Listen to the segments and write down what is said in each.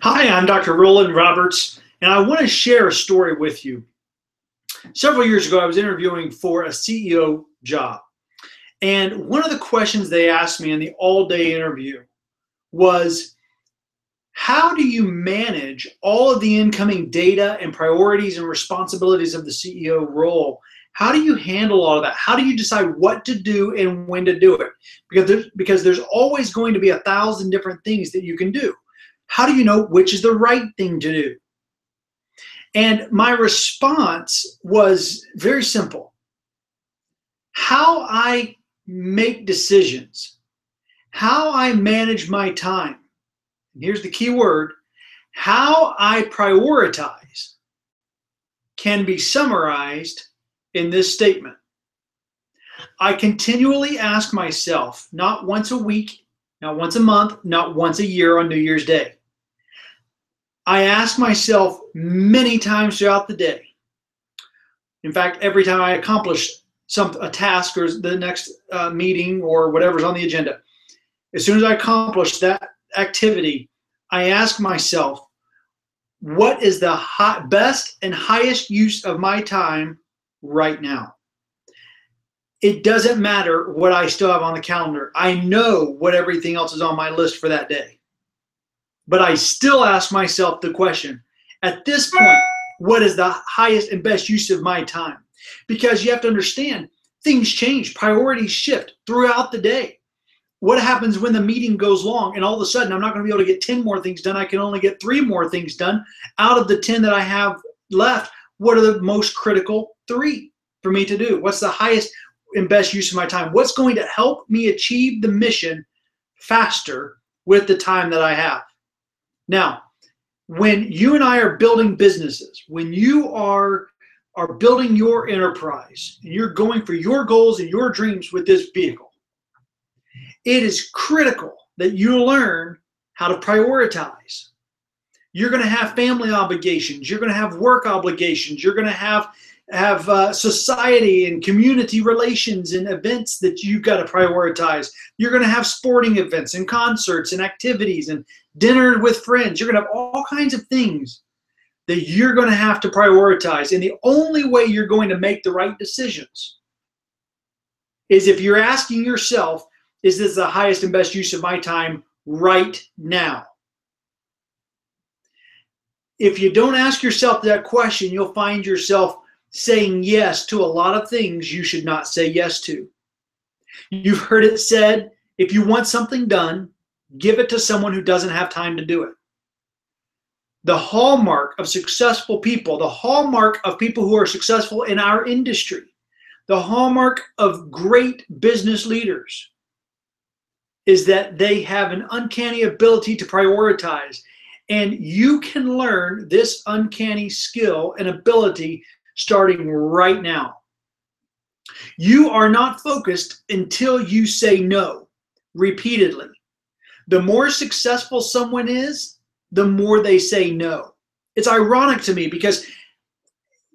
Hi, I'm Dr. Roland Roberts, and I want to share a story with you. Several years ago, I was interviewing for a CEO job, and one of the questions they asked me in the all day interview was, how do you manage all of the incoming data and priorities and responsibilities of the CEO role? How do you handle all of that? How do you decide what to do and when to do it? Because there's always going to be 1,000 different things that you can do. How do you know which is the right thing to do? And my response was very simple. How I make decisions, how I manage my time, and here's the key word, how I prioritize can be summarized in this statement. I continually ask myself, not once a week, not once a month, not once a year on New Year's Day. I ask myself many times throughout the day. In fact, every time I accomplish a task or the next meeting or whatever's on the agenda, as soon as I accomplish that activity, I ask myself, what is the best and highest use of my time right now? It doesn't matter what I still have on the calendar. I know what everything else is on my list for that day. But I still ask myself the question, at this point, what is the highest and best use of my time? Because you have to understand, things change, priorities shift throughout the day. What happens when the meeting goes long and all of a sudden I'm not going to be able to get 10 more things done, I can only get 3 more things done. Out of the 10 that I have left, what are the most critical 3 for me to do? What's the highest and best use of my time? What's going to help me achieve the mission faster with the time that I have? Now, when you and I are building businesses, when you are building your enterprise and you're going for your goals and your dreams with this vehicle, it is critical that you learn how to prioritize. You're going to have family obligations. You're going to have work obligations. You're going to have society and community relations and events that you've got to prioritize. You're going to have sporting events and concerts and activities and dinner with friends. You're going to have all kinds of things that you're going to have to prioritize. And the only way you're going to make the right decisions is if you're asking yourself, is this the highest and best use of my time right now? If you don't ask yourself that question, you'll find yourself saying yes to a lot of things you should not say yes to. You've heard it said, if you want something done, give it to someone who doesn't have time to do it. The hallmark of successful people, the hallmark of people who are successful in our industry, the hallmark of great business leaders is that they have an uncanny ability to prioritize. And you can learn this uncanny skill and ability starting right now. You are not focused until you say no repeatedly. The more successful someone is, the more they say no. It's ironic to me because,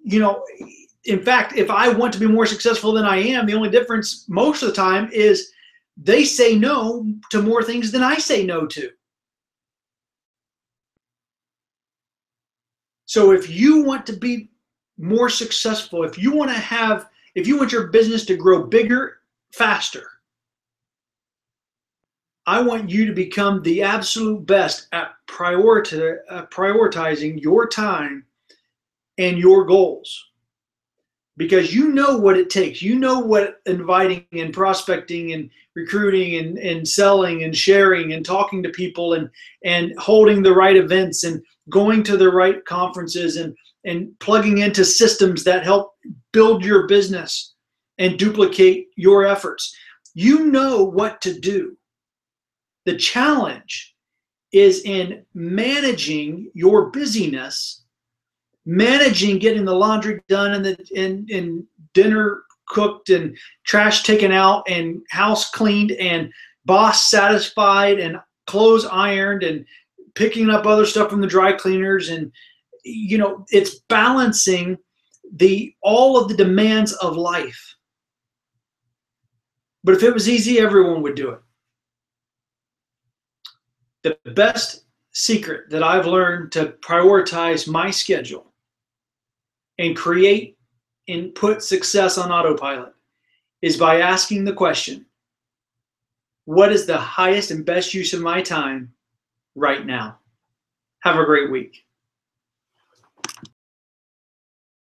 in fact, if I want to be more successful than I am, the only difference most of the time is they say no to more things than I say no to. So if you want to be more successful, if you want your business to grow bigger, faster, I want you to become the absolute best at prioritizing your time and your goals. Because you know what it takes. You know what inviting and prospecting and recruiting and selling and sharing and talking to people and holding the right events and going to the right conferences and plugging into systems that help build your business and duplicate your efforts. You know what to do. The challenge is in managing your busyness, managing getting the laundry done and dinner cooked and trash taken out and house cleaned and boss satisfied and clothes ironed and picking up other stuff from the dry cleaners. And it's balancing all of the demands of life. But if it was easy, everyone would do it. The best secret that I've learned to prioritize my schedule and create and put success on autopilot is by asking the question, what is the highest and best use of my time right now? Have a great week.